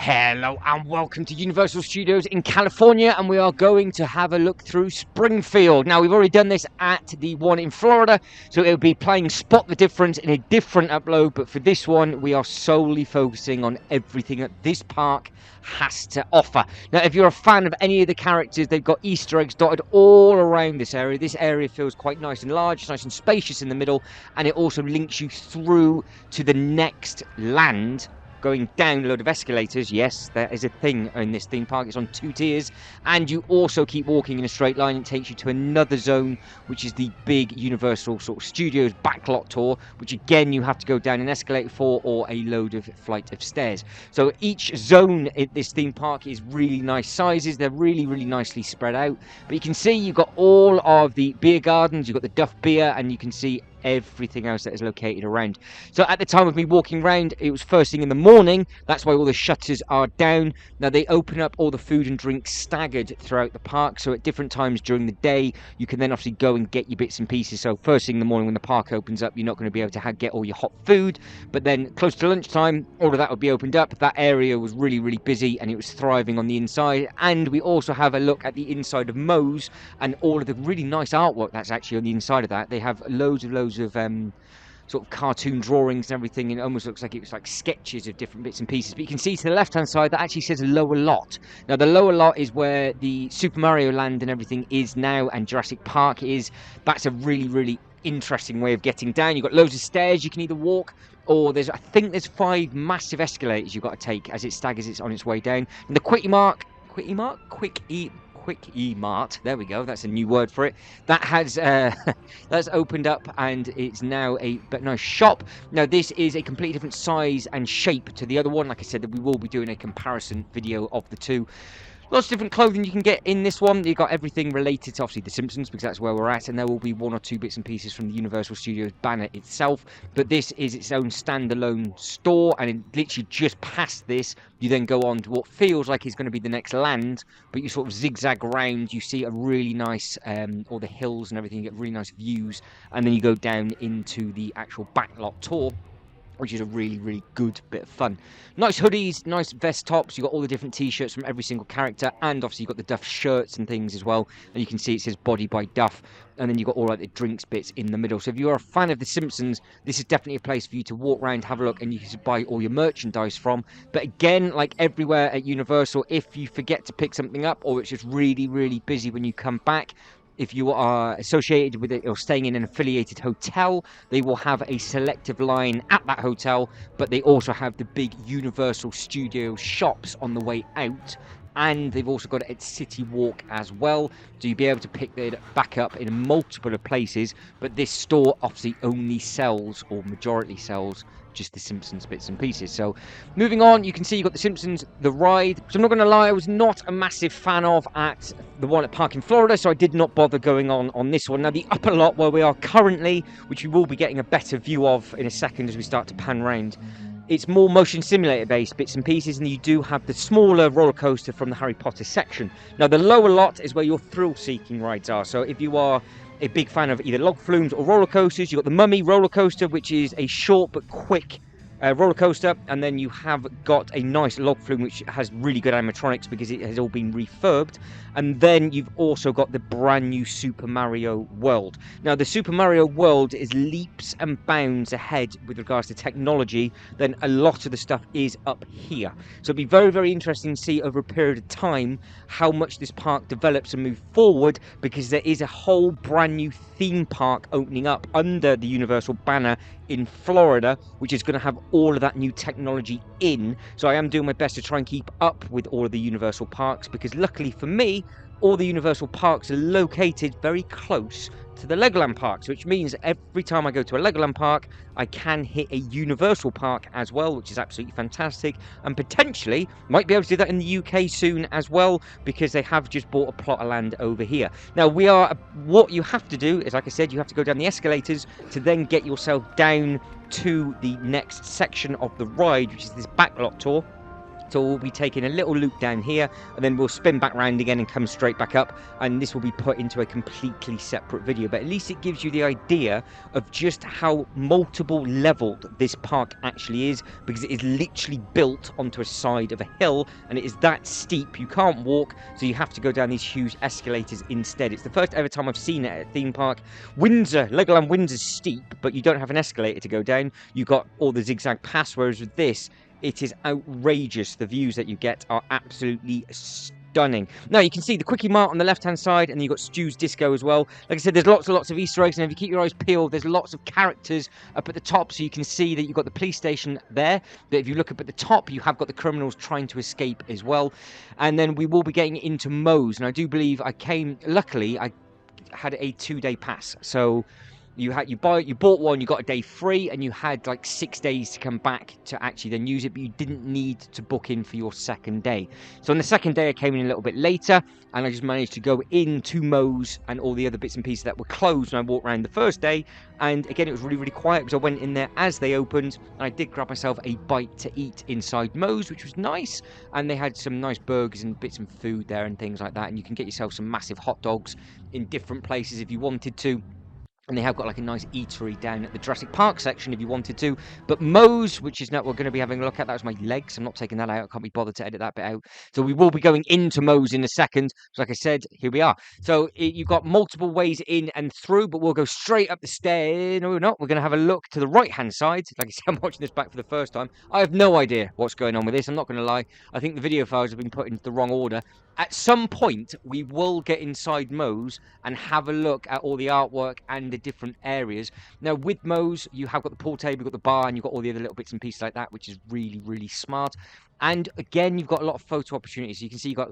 Hello and welcome to Universal Studios in California, and we are going to have a look through Springfield. Now, we've already done this at the one in Florida, so it'll be playing Spot the Difference in a different upload, but for this one, we are solely focusing on everything that this park has to offer. Now, if you're a fan of any of the characters, they've got Easter eggs dotted all around this area. This area feels quite nice and large, nice and spacious in the middle, and it also links you through to the next land, going down a load of escalators. Yes, there is a thing in this theme park. It's on 2 tiers, and you also keep walking in a straight line. It takes you to another zone, which is the big Universal sort of Studios backlot tour, which again you have to go down an escalator for, or a load of flight of stairs. So each zone in this theme park is really nice sizes. They're really nicely spread out, but you can see you've got all of the beer gardens, you've got the Duff beer, and you can see everything else that is located around. So at the time of me walking around, it was first thing in the morning. That's why all the shutters are down. Now they open up all the food and drinks staggered throughout the park, so at different times during the day you can then obviously go and get your bits and pieces. So first thing in the morning when the park opens up, you're not going to be able to get all your hot food, but then close to lunchtime all of that would be opened up. That area was really busy, and it was thriving on the inside. And we also have a look at the inside of Moe's and all of the really nice artwork that's actually on the inside of that. They have loads of sort of cartoon drawings and everything, and it almost looks like it was like sketches of different bits and pieces. But you can see to the left hand side that actually says lower lot. Now the lower lot is where the Super Mario Land and everything is now, and Jurassic Park is. That's a really interesting way of getting down. You've got loads of stairs you can either walk, or I think there's 5 massive escalators you've got to take as it staggers it's on its way down. And the Quick E-Mart, there we go, that's a new word for it, that has that's opened up, and it's now a nice shop. Now this is a completely different size and shape to the other one. Like I said, that we will be doing a comparison video of the two. Lots of different clothing you can get in this one. You've got everything related to obviously the Simpsons, because that's where we're at, and there will be 1 or 2 bits and pieces from the Universal Studios banner itself. But this is its own standalone store, and it literally just past this, you then go on to what feels like is going to be the next land, but you sort of zigzag around. You see a really nice, all the hills and everything, you get really nice views, and then you go down into the actual backlot tour, which is a really good bit of fun. Nice hoodies, nice vest tops. You've got all the different t-shirts from every single character, and obviously you've got the Duff shirts and things as well. And you can see it says Body by Duff, and then you've got all like the drinks bits in the middle. So if you're a fan of the Simpsons, this is definitely a place for you to walk around, have a look, and you can buy all your merchandise from. But again, like everywhere at Universal, if you forget to pick something up, or it's just really busy when you come back, if you are associated with it or staying in an affiliated hotel, they will have a selective line at that hotel, but they also have the big Universal Studios shops on the way out, and they've also got it at City Walk as well, so you'll be able to pick it back up in multiple of places. But this store obviously only sells, or majority sells, just the Simpsons bits and pieces. So moving on, you can see you've got the Simpsons the ride, which I'm not going to lie, I was not a massive fan of at the one at Park in Florida, so I did not bother going on this one. Now the upper lot where we are currently, which we will be getting a better view of in a second as we start to pan round, it's more motion simulator based bits and pieces, and you do have the smaller roller coaster from the Harry Potter section. Now the lower lot is where your thrill seeking rides are. So if you are a big fan of either log flumes or roller coasters, you've got the Mummy roller coaster, which is a short but quick roller coaster, and then you have got a nice log flume which has really good animatronics because it has all been refurbed. And then you've also got the brand new Super Mario World. Now the Super Mario World is leaps and bounds ahead with regards to technology than a lot of the stuff is up here. So it'll be very interesting to see over a period of time how much this park develops and moves forward, because there is a whole brand new theme park opening up under the Universal banner in Florida, which is going to have all of that new technology in. So I am doing my best to try and keep up with all of the Universal parks, because luckily for me, all the Universal parks are located very close to the Legoland parks, which means every time I go to a Legoland park, I can hit a Universal park as well, which is absolutely fantastic, and potentially might be able to do that in the UK soon as well, because they have just bought a plot of land over here. Now what you have to do is, like I said, you have to go down the escalators to then get yourself down to the next section of the ride, which is this backlot tour. So we'll be taking a little loop down here, and then we'll spin back round again and come straight back up, and this will be put into a completely separate video. But at least it gives you the idea of just how multiple leveled this park actually is, because it is literally built onto a side of a hill, and it is that steep you can't walk, so you have to go down these huge escalators instead. It's the first ever time I've seen it at a theme park. Legoland Windsor's steep, but you don't have an escalator to go down. You got all the zigzag paths, whereas with this, it is outrageous. The views that you get are absolutely stunning. Now, you can see the Quickie Mart on the left-hand side, and then you've got Stu's Disco as well. Like I said, there's lots and lots of Easter eggs, and if you keep your eyes peeled, there's lots of characters up at the top, so you can see that you've got the police station there. But if you look up at the top, you have got the criminals trying to escape as well. And then we will be getting into Moe's, and I do believe luckily, I had a 2-day pass, so you bought one, you got a day free, and you had like 6 days to come back to actually then use it, but you didn't need to book in for your second day. So on the second day, I came in a little bit later, and I just managed to go into Moe's and all the other bits and pieces that were closed when I walked around the first day. And again, it was really, really quiet because I went in there as they opened, and I did grab myself a bite to eat inside Moe's, which was nice. And they had some nice burgers and bits of food there and things like that, and you can get yourself some massive hot dogs in different places if you wanted to. And they have got like a nice eatery down at the Jurassic Park section if you wanted to. But Moe's, which is now we're going to be having a look at, that was my legs. I'm not taking that out. I can't be bothered to edit that bit out. So we will be going into Moe's in a second. So like I said, here we are. So you've got multiple ways in and through, but we'll go straight up the stairs. No, we're not. We're going to have a look to the right-hand side. Like I said, I'm watching this back for the first time. I have no idea what's going on with this. I'm not going to lie. I think the video files have been put into the wrong order. At some point, we will get inside Moe's and have a look at all the artwork and the different areas. Now, with Moe's, you have got the pool table, you've got the bar, and you've got all the other little bits and pieces like that, which is really, really smart. And again, you've got a lot of photo opportunities. You can see you've got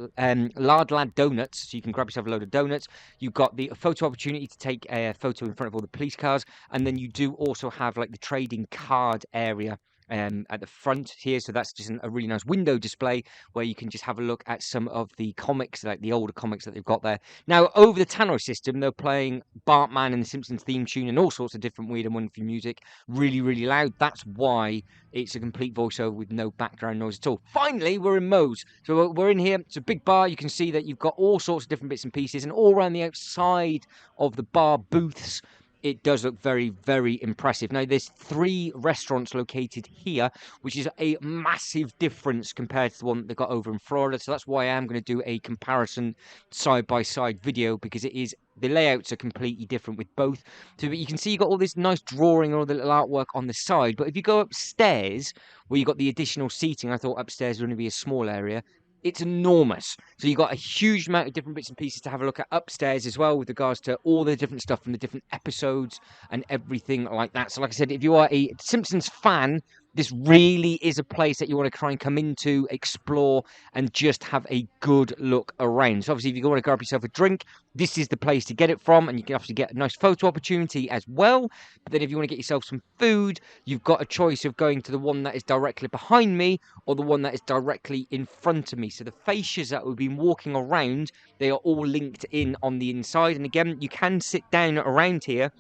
Lard Lad Donuts, so you can grab yourself a load of donuts. You've got the photo opportunity to take a photo in front of all the police cars. And then you do also have like the trading card area at the front here, so that's just a really nice window display where you can just have a look at some of the comics, like the older comics that they've got there. Now, over the tannoy system, they're playing Bartman and the Simpsons theme tune and all sorts of different weird and wonderful music, really, really loud. That's why it's a complete voiceover with no background noise at all. Finally, we're in Moe's. So we're in here. It's a big bar. You can see that you've got all sorts of different bits and pieces, and all around the outside of the bar booths, it does look very, very impressive. Now, there's 3 restaurants located here, which is a massive difference compared to the one that they've got over in Florida. So that's why I am going to do a comparison side-by-side video, because the layouts are completely different with both. So you can see you've got all this nice drawing and all the little artwork on the side. But if you go upstairs, where you've got the additional seating, I thought upstairs would only be a small area. It's enormous. So you've got a huge amount of different bits and pieces to have a look at upstairs as well, with regards to all the different stuff from the different episodes and everything like that. So like I said, if you are a Simpsons fan, this really is a place that you want to try and come into, explore, and just have a good look around. So obviously, if you want to grab yourself a drink, this is the place to get it from, and you can obviously get a nice photo opportunity as well. But then if you want to get yourself some food, you've got a choice of going to the one that is directly behind me or the one that is directly in front of me. So the fascias that we've been walking around, they are all linked in on the inside. And again, you can sit down around here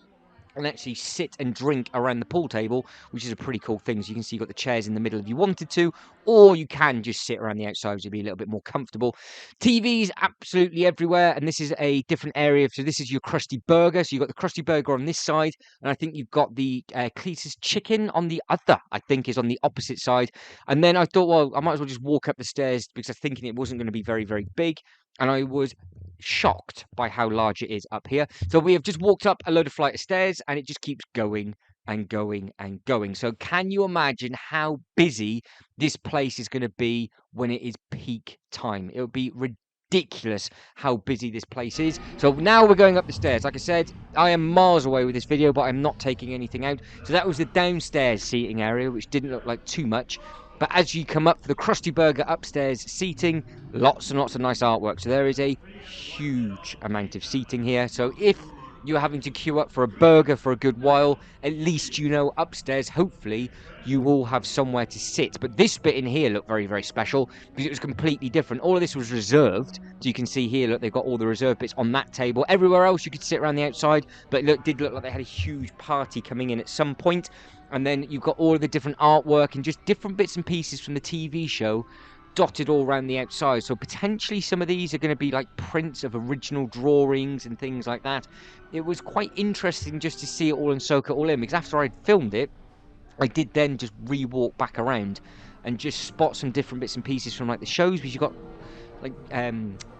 and actually sit and drink around the pool table, which is a pretty cool thing. So you can see you've got the chairs in the middle if you wanted to, or you can just sit around the outside to be a little bit more comfortable. TVs absolutely everywhere, and this is a different area. So this is your Crusty Burger. So you've got the Crusty Burger on this side, and I think you've got the Cletus Chicken on the other, I think is on the opposite side. And then I thought, well, I might as well just walk up the stairs, because I was thinking it wasn't going to be very, very big. And I was shocked by how large it is up here. So we have just walked up a load of flight of stairs, and it just keeps going and going and going. So can you imagine how busy this place is going to be when it is peak time? It would be ridiculous how busy this place is. So now we're going up the stairs. Like I said, I am miles away with this video, but I'm not taking anything out. So that was the downstairs seating area, which didn't look like too much. But as you come up for the Crusty Burger upstairs seating, lots and lots of nice artwork. So there is a huge amount of seating here. So if you're having to queue up for a burger for a good while, at least you know upstairs, hopefully, you will have somewhere to sit. But this bit in here looked very, very special, because it was completely different. All of this was reserved. So you can see here, look, they've got all the reserved bits on that table. Everywhere else, you could sit around the outside, but it did look like they had a huge party coming in at some point. And then you've got all of the different artwork and just different bits and pieces from the TV show dotted all around the outside. So potentially some of these are going to be like prints of original drawings and things like that. It was quite interesting just to see it all and soak it all in, because after I'd filmed it, I did then just re-walk back around and just spot some different bits and pieces from like the shows, because you got like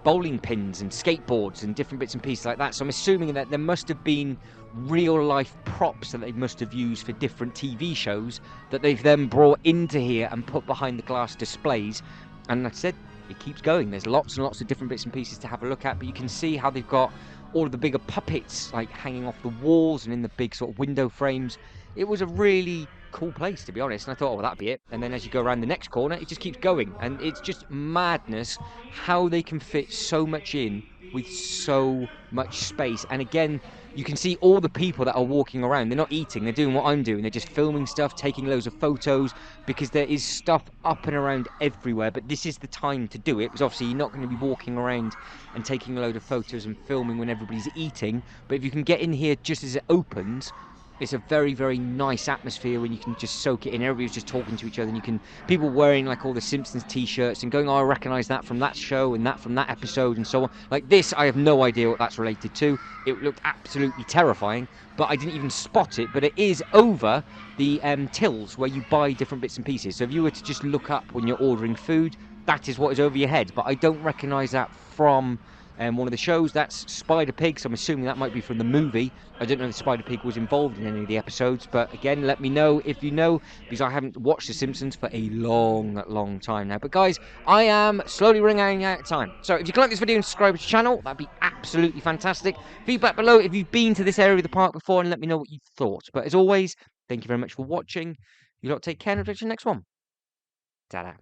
bowling pins and skateboards and different bits and pieces like that. So I'm assuming that there must have been real life props that they must have used for different TV shows that they've then brought into here and put behind the glass displays. And like I said, it keeps going. There's lots and lots of different bits and pieces to have a look at, but you can see how they've got all of the bigger puppets like hanging off the walls and in the big sort of window frames. It was a really cool place, to be honest, and I thought, oh, well, that'd be it. And then as you go around the next corner, it just keeps going, and it's just madness how they can fit so much in with so much space. And again, you can see all the people that are walking around. They're not eating, they're doing what I'm doing. They're just filming stuff, taking loads of photos, because there is stuff up and around everywhere. But this is the time to do it, because obviously you're not going to be walking around and taking a load of photos and filming when everybody's eating. But if you can get in here just as it opens, it's a very, very nice atmosphere when you can just soak it in. Everybody's just talking to each other, and you can, people wearing like all the Simpsons t-shirts and going, oh, I recognise that from that show and that from that episode and so on. Like this, I have no idea what that's related to. It looked absolutely terrifying, but I didn't even spot it. But it is over the tills where you buy different bits and pieces. So if you were to just look up when you're ordering food, that is what is over your head. But I don't recognise that from one of the shows. That's Spider Pig, so I'm assuming that might be from the movie. I don't know if Spider Pig was involved in any of the episodes, but again, let me know if you know, because I haven't watched The Simpsons for a long, long time now. But guys, I am slowly running out of time. So if you can like this video and subscribe to the channel, that'd be absolutely fantastic. Feedback below if you've been to this area of the park before, and let me know what you thought. But as always, thank you very much for watching. You lot take care, and I'll catch you next one. Ta-da.